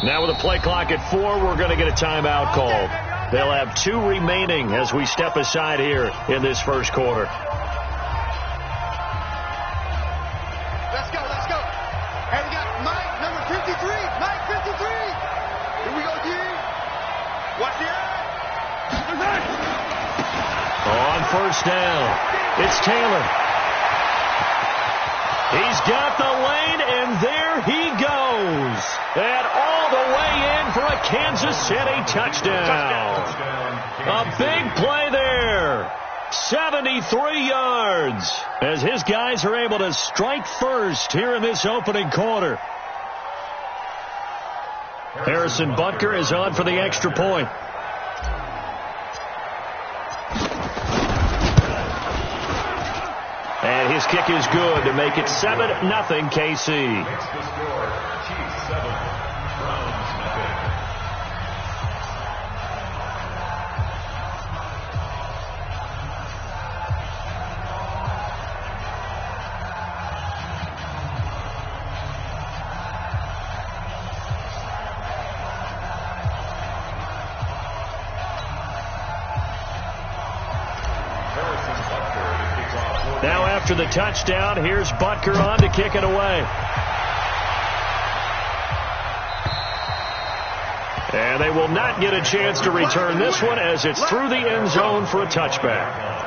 Now with a play clock at 4, we're going to get a timeout called. They'll have 2 remaining as we step aside here in this first quarter. Let's go. And we got Mike, number 53. Mike, 53. Here we go, G. Watch the eye. On first down, it's Taylor. He's got the lane, and there he goes. And all the way in for a Kansas City touchdown. A big play there. 73 yards as his guys are able to strike first here in this opening quarter. Harrison Butker is on for the extra point. And his kick is good to make it 7-0 KC. Now after the touchdown, here's Butker on to kick it away. And they will not get a chance to return this one as it's through the end zone for a touchback.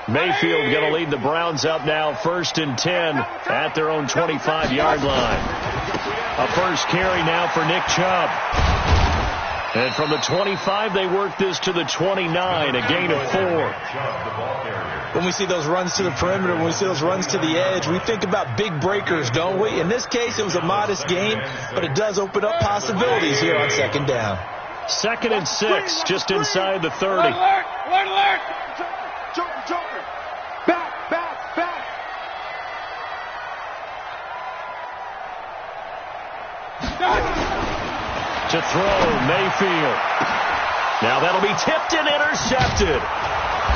Mayfield going to lead the Browns up now 1st and 10 at their own 25-yard line. A first carry now for Nick Chubb. And from the 25, they work this to the 29, a gain of 4. When we see those runs to the perimeter, when we see those runs to the edge, we think about big breakers, don't we? In this case, it was a modest gain, but it does open up possibilities here on 2nd down. 2nd and 6, just inside the 30. Alert! Joker. Back. To throw, Mayfield. Now that'll be tipped and intercepted.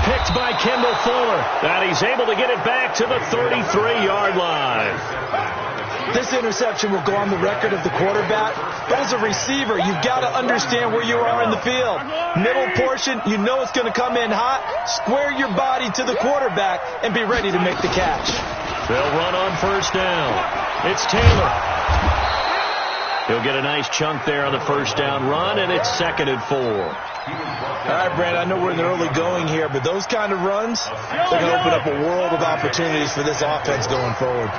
Picked by Kendall Fuller. And he's able to get it back to the 33-yard line. This interception will go on the record of the quarterback. But as a receiver, you've got to understand where you are in the field. Middle portion, you know it's going to come in hot. Square your body to the quarterback and be ready to make the catch. They'll run on first down. It's Taylor. He'll get a nice chunk there on the first down run, and it's 2nd and 4. All right, Brand, I know we're in the early going here, but those kind of runs, they're going to open up a world of opportunities for this offense going forward.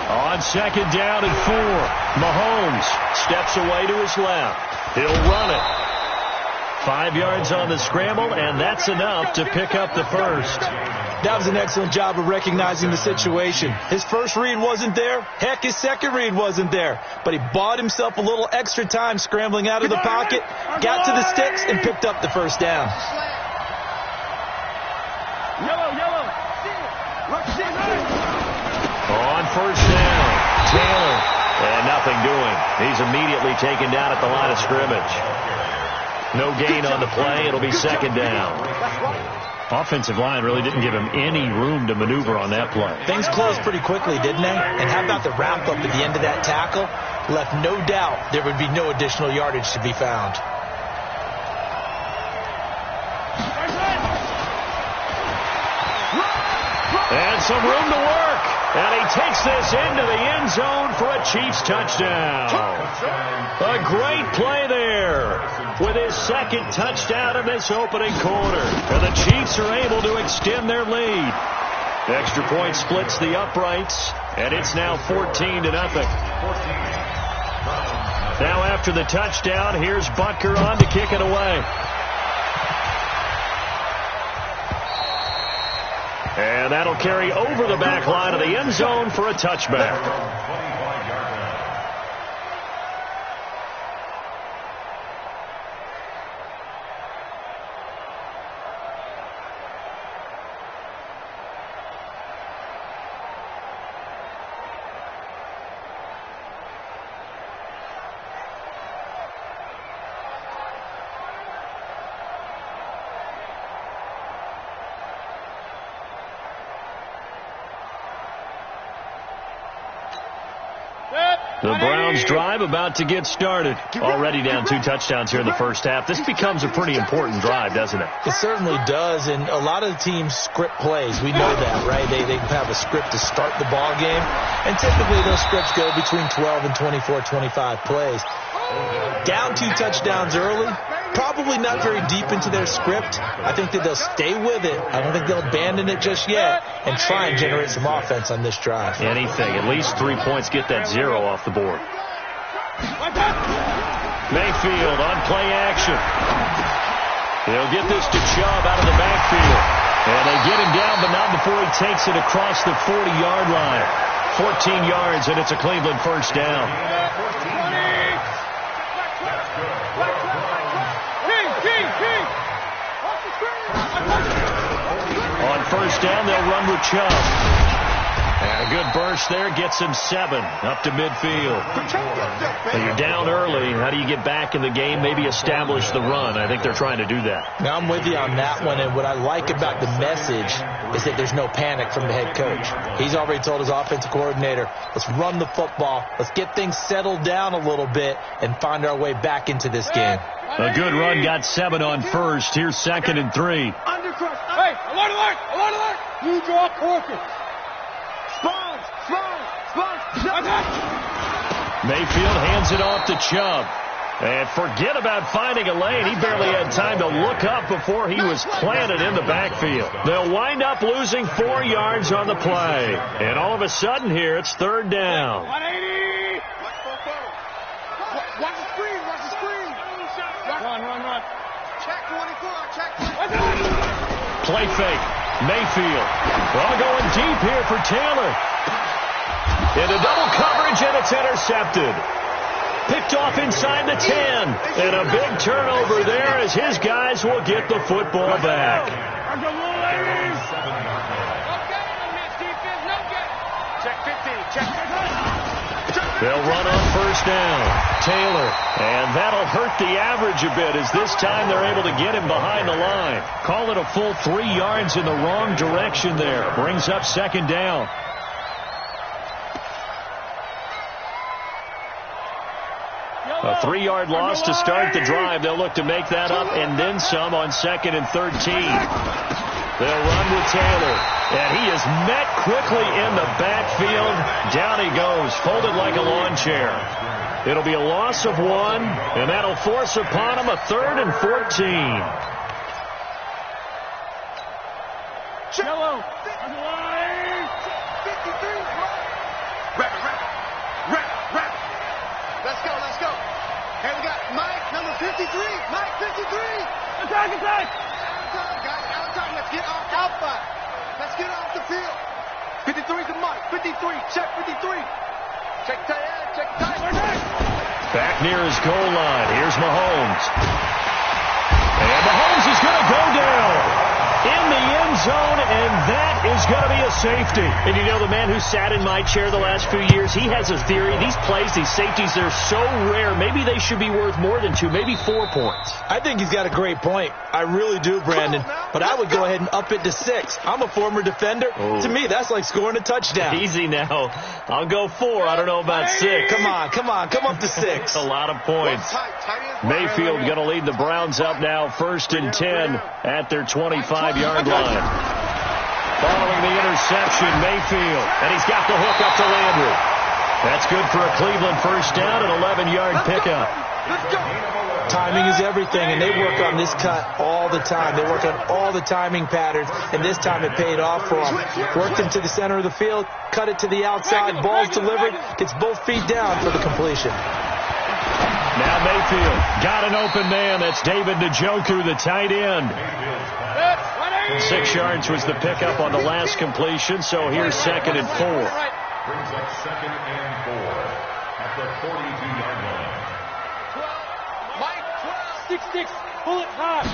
On 2nd down and 4, Mahomes steps away to his left. He'll run it. 5 yards on the scramble, and that's enough to pick up the first. That was an excellent job of recognizing the situation. His first read wasn't there. Heck, his second read wasn't there. But he bought himself a little extra time scrambling out of the pocket, got to the sticks, and picked up the first down. Yellow. On first down, Taylor. And nothing doing. He's immediately taken down at the line of scrimmage. No gain on the play. It'll be 2nd down. Offensive line really didn't give him any room to maneuver on that play. Things closed pretty quickly, didn't they? And how about the wrap-up at the end of that tackle? Left no doubt there would be no additional yardage to be found. And some room to work. And he takes this into the end zone for a Chiefs touchdown. A great play there with his 2nd touchdown in this opening quarter. And the Chiefs are able to extend their lead. The extra point splits the uprights, and it's now 14-0. Now after the touchdown, here's Butker on to kick it away. And that'll carry over the back line of the end zone for a touchback. The Browns drive about to get started. Already down 2 touchdowns here in the first half. This becomes a pretty important drive, doesn't it? It certainly does, and a lot of the teams script plays. We know that, right? They have a script to start the ball game, and typically those scripts go between 12 and 24, 25 plays. Down 2 touchdowns early, probably not very deep into their script. I think that they'll stay with it. I don't think they'll abandon it just yet and try and generate some offense on this drive. Anything. At least 3 points. Get that 0 off the board. Mayfield on play action. He'll get this to Chubb out of the backfield. And they get him down, but not before he takes it across the 40-yard line. 14 yards, and it's a Cleveland first down. On first down, they'll run with Chubb. And a good burst there gets him 7 up to midfield. When you're down early, how do you get back in the game, maybe establish the run? I think they're trying to do that. Now, I'm with you on that one, and what I like about the message is that there's no panic from the head coach. He's already told his offensive coordinator, let's run the football, let's get things settled down a little bit and find our way back into this game. A good run got 7 on first. Here's 2nd and 3. Hey, alert, alert, alert, alert. You draw quarter. Spawns. Mayfield hands it off to Chubb. And forget about finding a lane. He barely had time to look up before he was planted in the backfield. They'll wind up losing 4 yards on the play. And all of a sudden here, it's 3rd down. 180. Watch the screen. Run. Check 24. Play fake. Mayfield. Well, going deep here for Taylor. Into double coverage, and it's intercepted. Picked off inside the 10. And a big turnover there as his guys will get the football back. They'll run on first down. Taylor. And that'll hurt the average a bit as this time they're able to get him behind the line. Call it a full 3 yards in the wrong direction there. Brings up 2nd down. A 3-yard loss to start the drive. They'll look to make that up and then some on 2nd and 13. They'll run with Taylor. And he is met quickly in the backfield. Down he goes, folded like a lawn chair. It'll be a loss of 1, and that'll force upon him a 3rd and 14. Jello. Rep. Let's go. And we got Mike, number 53. Mike, 53. Attack. Outside. Let's get off outside. Let's get off the field. 53 to Mike. 53. Check 53. Check tight end. Back near his goal line. Here's Mahomes. And Mahomes is going to go down in the end zone, and that is going to be a safety. And you know, the man who sat in my chair the last few years, he has a theory. These plays, these safeties, they're so rare. Maybe they should be worth more than 2, maybe 4 points. I think he's got a great point. I really do, Brandon. But I would go ahead and up it to 6. I'm a former defender. Oh. To me, that's like scoring a touchdown. Easy now. I'll go 4. I don't know about 6. Come on. Come up to 6. A lot of points. Mayfield going to lead the Browns up now 1st and 10 at their 25-yard line. Following the interception, Mayfield. And he's got the hook up to Landry. That's good for a Cleveland first down, an 11-yard pickup. Timing is everything, and they work on this cut all the time. They work on all the timing patterns, and this time it paid off for them. Worked him to the center of the field, cut it to the outside, ball's delivered, gets both feet down for the completion. Now Mayfield got an open man. That's David Njoku, the tight end. 6 yards was the pickup on the last completion, so here's 2nd and 4. Brings up 2nd and 4 at the 42-yard line. 6, pull it hard.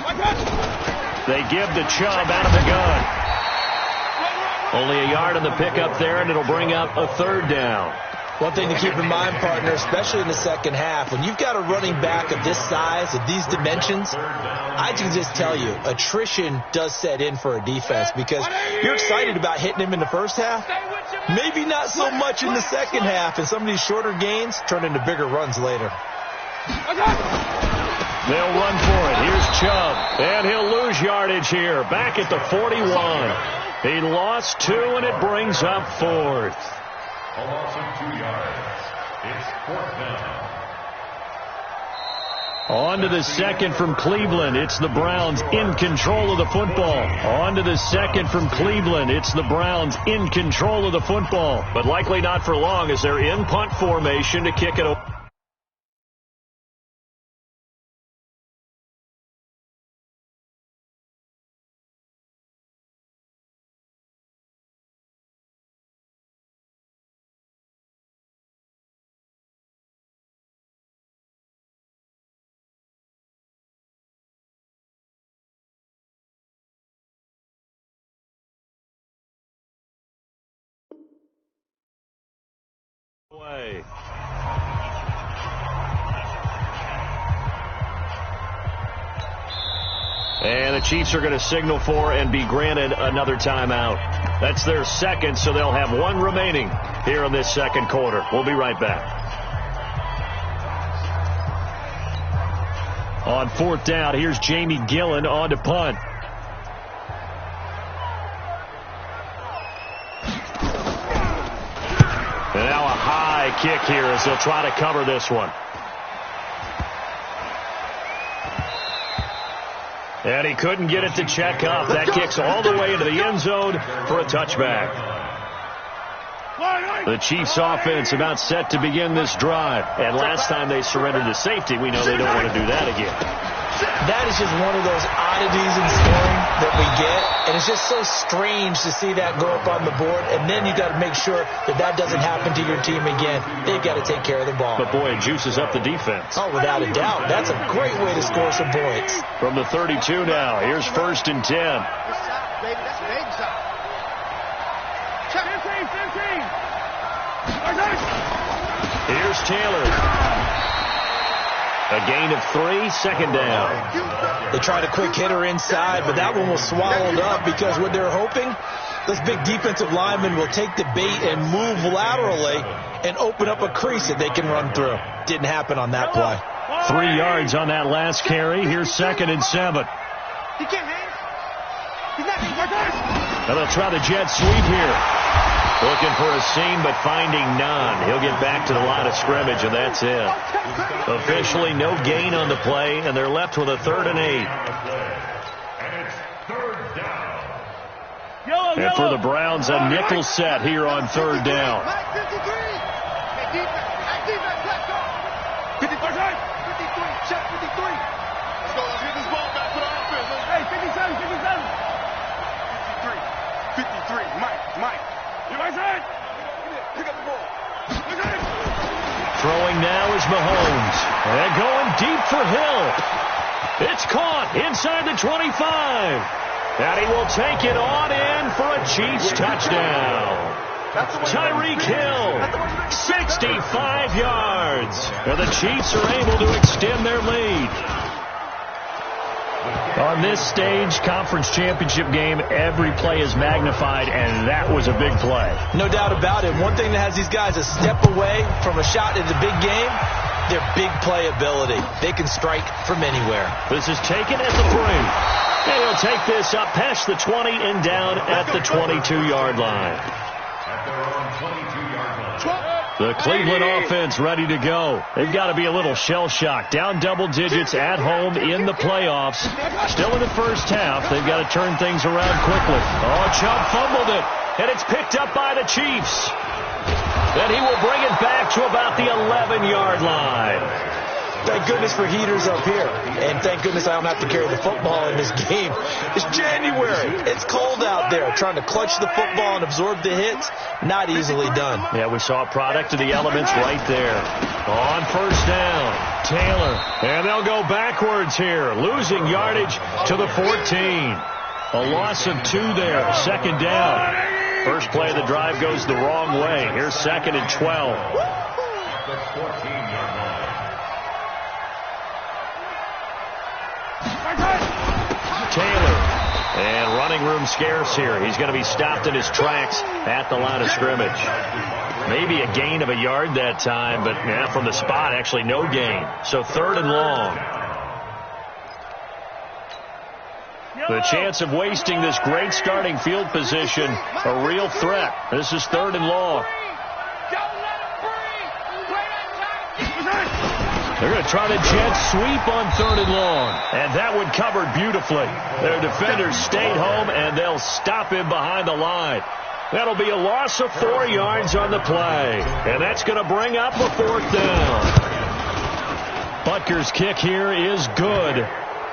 They give the Chubb out of the gun. Only a yard on the pickup there, and it'll bring up a 3rd down. One thing to keep in mind, partner, especially in the second half, when you've got a running back of this size, of these dimensions, I can just tell you, attrition does set in for a defense because you're excited about hitting him in the first half. Maybe not so much in the second half, and some of these shorter gains turn into bigger runs later. They'll run for it. Here's Chubb, and he'll lose yardage here. Back at the 41. He lost 2, and it brings up 4th. A loss of 2 yards. It's 4th down. On to the second from Cleveland. It's the Browns in control of the football. On to the second from Cleveland. It's the Browns in control of the football. But likely not for long as they're in punt formation to kick it away. And the Chiefs are going to signal for and be granted another timeout. That's their second, so they'll have 1 remaining here in this second quarter. We'll be right back. On 4th down, here's Jamie Gillen on to punt. And now a high kick here as they'll try to cover this one. And he couldn't get it to check up. That kicks all the way into the end zone for a touchback. The Chiefs offense about set to begin this drive. And last time they surrendered to safety, we know they don't want to do that again. That is just one of those oddities in scoring that we get. And it's just so strange to see that go up on the board. And then you got to make sure that that doesn't happen to your team again. They've got to take care of the ball. But, boy, it juices up the defense. Oh, without a doubt. That's a great way to score some points. From the 32 now, here's 1st and 10. Here's Taylor. A gain of 3, 2nd down. They tried a quick hitter inside, but that one was swallowed up because what they're hoping, this big defensive lineman will take the bait and move laterally and open up a crease that they can run through. Didn't happen on that play. 3 yards on that last carry. Here's 2nd and 7. Now they'll try the jet sweep here. Looking for a seam, but finding none. He'll get back to the line of scrimmage, and that's it. Officially no gain on the play, and they're left with a 3rd and 8. And it's 3rd down. And for the Browns, a nickel set here on 3rd down. 53, Mike. You guys right? Pick up the ball. Throwing now is Mahomes. And going deep for Hill. It's caught inside the 25. And he will take it on in for a Chiefs touchdown. Tyreek Hill, 65 yards. And the Chiefs are able to extend their lead. On this stage, conference championship game, every play is magnified, and that was a big play. No doubt about it. One thing that has these guys a step away from a shot in the big game, their big play ability. They can strike from anywhere. This is taken at the 3. And he'll take this up past the 20 and down at the 22-yard line. At their own 22-yard line. The Cleveland offense ready to go. They've got to be a little shell-shocked. Down double digits at home in the playoffs. Still in the first half. They've got to turn things around quickly. Oh, Chubb fumbled it. And it's picked up by the Chiefs. Then he will bring it back to about the 11-yard line. Thank goodness for heaters up here. And thank goodness I don't have to carry the football in this game. It's January. It's cold out there. Trying to clutch the football and absorb the hits, not easily done. Yeah, we saw a product of the elements right there. On 1st down, Taylor. And they'll go backwards here, losing yardage to the 14. A loss of 2 there, 2nd down. First play of the drive goes the wrong way. Here's 2nd and 12. Taylor. And running room scarce here. He's going to be stopped in his tracks at the line of scrimmage. Maybe a gain of a yard that time, but yeah, from the spot, actually no gain. So 3rd and long. The chance of wasting this great starting field position, a real threat. This is 3rd and long. They're going to try the jet sweep on 3rd and long. And that one covered beautifully. Their defenders stayed home, and they'll stop him behind the line. That'll be a loss of 4 yards on the play. And that's going to bring up a 4th down. Butker's kick here is good.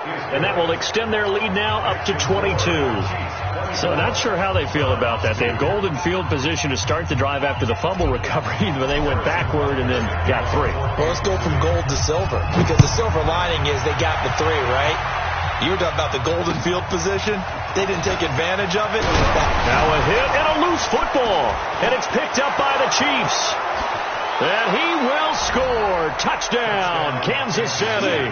And that will extend their lead now up to 22. So not sure how they feel about that. They had golden field position to start the drive after the fumble recovery, but they went backward and then got 3. Well, let's go from gold to silver, because the silver lining is they got the 3, right? You were talking about the golden field position. They didn't take advantage of it. Now a hit and a loose football. And it's picked up by the Chiefs. And he will score. Touchdown, Kansas City.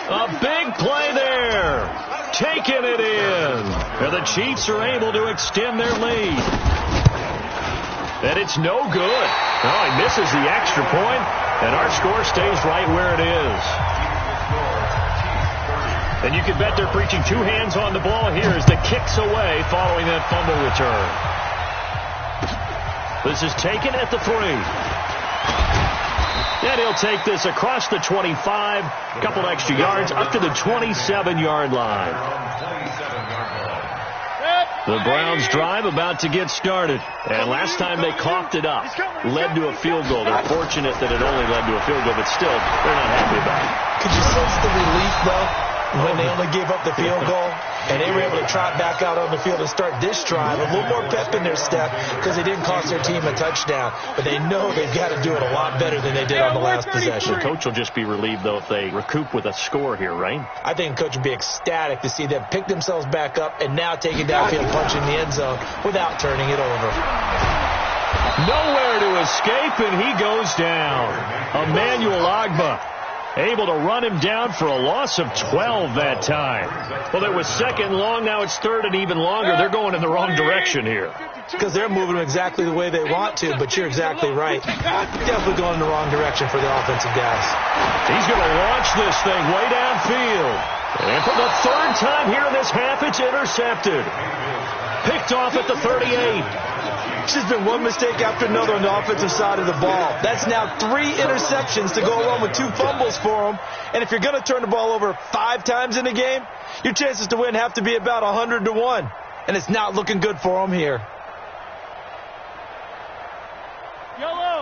A big play there. Taking it in. And the Chiefs are able to extend their lead. And it's no good. Oh, he misses the extra point, and our score stays right where it is. And you can bet they're preaching 2 hands on the ball here as the kick's away following that fumble return. This is taken at the 3. And he'll take this across the 25, a couple extra yards, up to the 27-yard line. The Browns drive about to get started. And last time they coughed it up, led to a field goal. They're fortunate that it only led to a field goal, but still, they're not happy about it. Could you sense the relief, though, when they only gave up the field goal and they were able to trot back out on the field and start this drive? A little more pep in their step because they didn't cost their team a touchdown, but they know they've got to do it a lot better than they did on the last possession. The coach will just be relieved, though, if they recoup with a score here, right? I think the coach would be ecstatic to see them pick themselves back up and now take it downfield, punching the end zone without turning it over. Nowhere to escape, and he goes down. Emmanuel Ogbah able to run him down for a loss of 12 that time. Well, it was 2nd long. Now it's 3rd and even longer. They're going in the wrong direction here. Because they're moving exactly the way they want to, but you're exactly right. Definitely going in the wrong direction for the offensive guys. He's going to launch this thing way downfield. And for the 3rd time here in this half, it's intercepted. Picked off at the 38. It's just been one mistake after another on the offensive side of the ball. That's now 3 interceptions to go along with 2 fumbles for them. And if you're going to turn the ball over 5 times in a game, your chances to win have to be about 100 to 1. And it's not looking good for them here.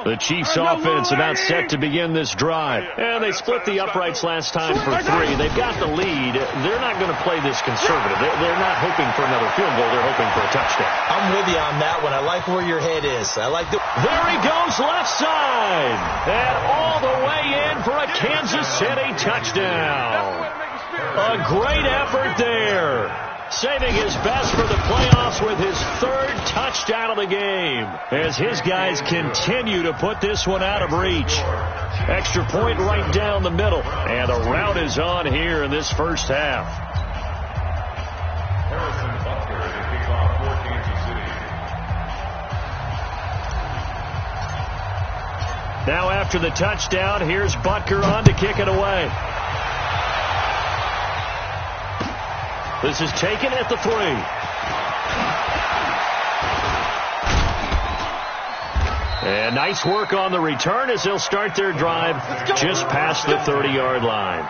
The Chiefs offense about set to begin this drive. And they split the uprights last time for 3. They've got the lead. They're not going to play this conservative. They're not hoping for another field goal. They're hoping for a touchdown. I'm with you on that one. I like where your head is. I like the... There he goes, left side. And all the way in for a Kansas City touchdown. A great effort there. Saving his best for the playoffs with his 3rd touchdown of the game as his guys continue to put this one out of reach. Extra point right down the middle, and the rout is on here in this first half. Now after the touchdown, here's Butker on to kick it away. This is taken at the 3. And nice work on the return as they'll start their drive just past the 30-yard line.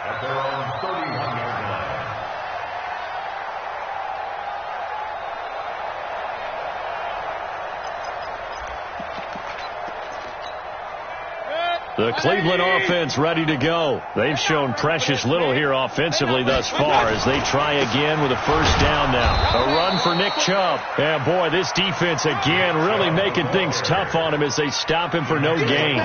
The Cleveland offense ready to go. They've shown precious little here offensively thus far as they try again with a 1st down now. A run for Nick Chubb. And boy, this defense again really making things tough on him as they stop him for no gain.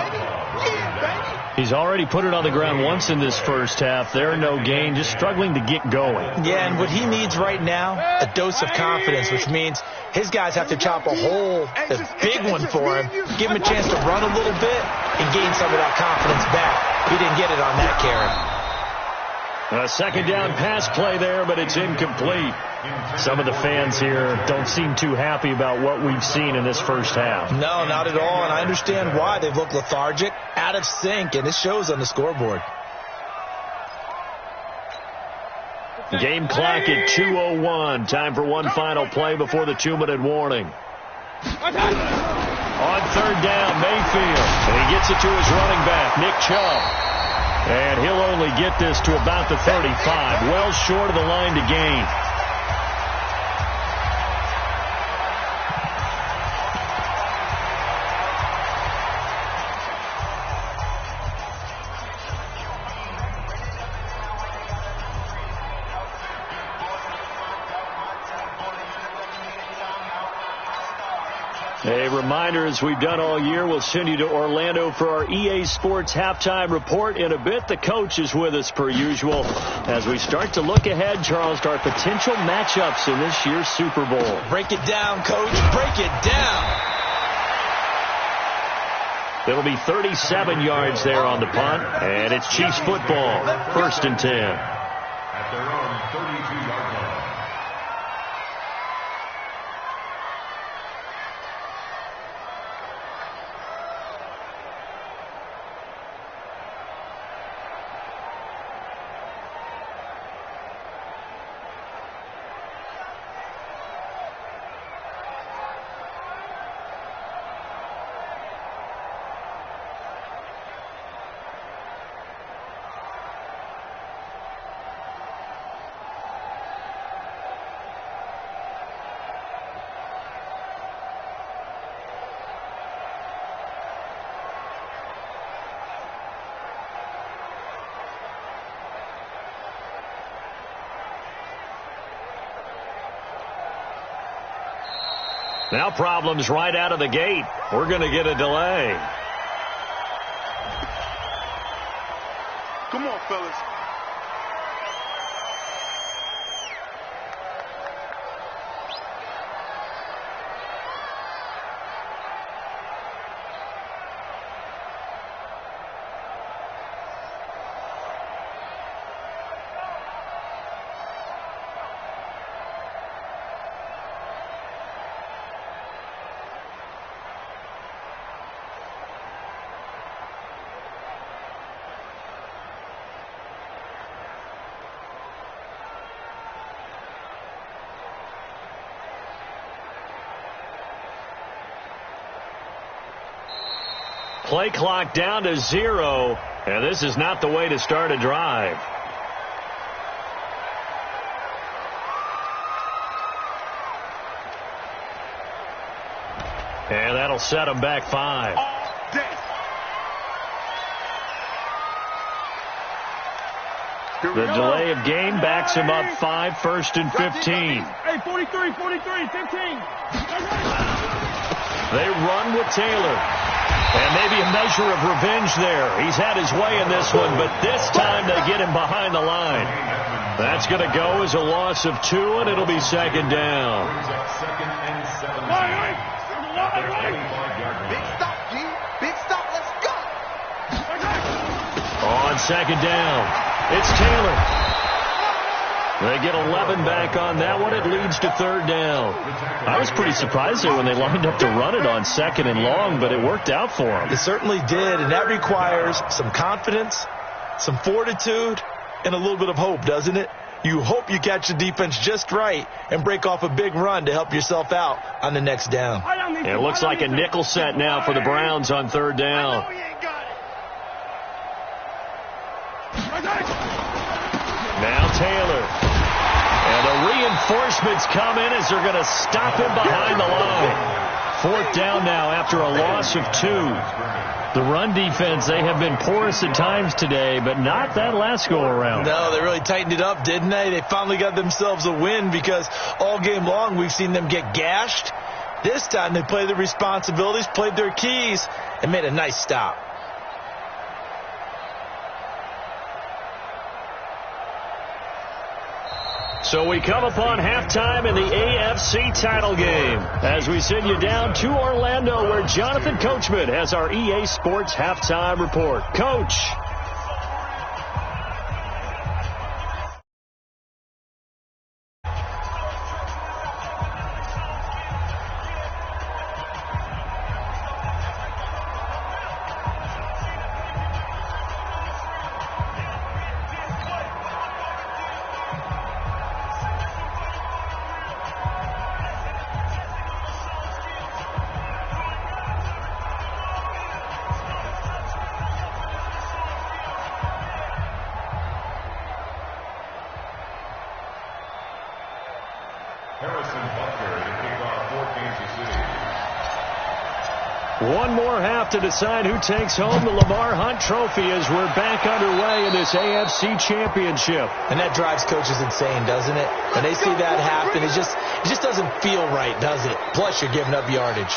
He's already put it on the ground once in this first half. There, no gain, just struggling to get going. Yeah, and what he needs right now, a dose of confidence, which means his guys have to chop a hole, a big one for him, give him a chance to run a little bit and gain some of that confidence back. He didn't get it on that carry. A second down pass play there, but it's incomplete. Some of the fans here don't seem too happy about what we've seen in this first half. No, not at all, and I understand why. They've looked lethargic, out of sync, and it shows on the scoreboard. Game clock at 2:01. Time for one final play before the 2-minute warning. On third down, Mayfield. And he gets it to his running back, Nick Chubb. And he'll only get this to about the 35, well short of the line to gain. A reminder, as we've done all year, we'll send you to Orlando for our EA Sports halftime report in a bit. The coach is with us per usual as we start to look ahead, Charles, to our potential matchups in this year's Super Bowl. Break it down, Coach. Break it down. It'll be 37 yards there on the punt, and it's Chiefs football, 1st and 10. At their own 32-yard line. Now problems right out of the gate. We're going to get a delay. Come on, fellas. Play clock down to 0, and this is not the way to start a drive. And that'll set them back 5. The delay of game backs him up 5, 1st and 15. Hey, 43, 15. They run with Taylor. And maybe a measure of revenge there. He's had his way in this one, but this time they get him behind the line. That's going to go as a loss of 2, and it'll be 2nd down. Big stop, G. Big stop. Let's go. On 2nd down, it's Taylor. They get 11 back on that one. It leads to 3rd down. I was pretty surprised there when they lined up to run it on 2nd and long, but it worked out for them. It certainly did, and that requires some confidence, some fortitude, and a little bit of hope, doesn't it? You hope you catch the defense just right and break off a big run to help yourself out on the next down. It looks like a nickel set now for the Browns on 3rd down. Now Taylor. And the reinforcements come in as they're going to stop him behind the line. 4th down now after a loss of 2. The run defense, they have been porous at times today, but not that last go-around. No, they really tightened it up, didn't they? They finally got themselves a win because all game long we've seen them get gashed. This time they played their responsibilities, played their keys, and made a nice stop. So we come upon halftime in the AFC title game as we send you down to Orlando where Jonathan Coachman has our EA Sports halftime report. Coach. One more half to decide who takes home the Lamar Hunt Trophy as we're back underway in this AFC Championship. And that drives coaches insane, doesn't it? When they see that happen, it just doesn't feel right, does it? Plus, you're giving up yardage.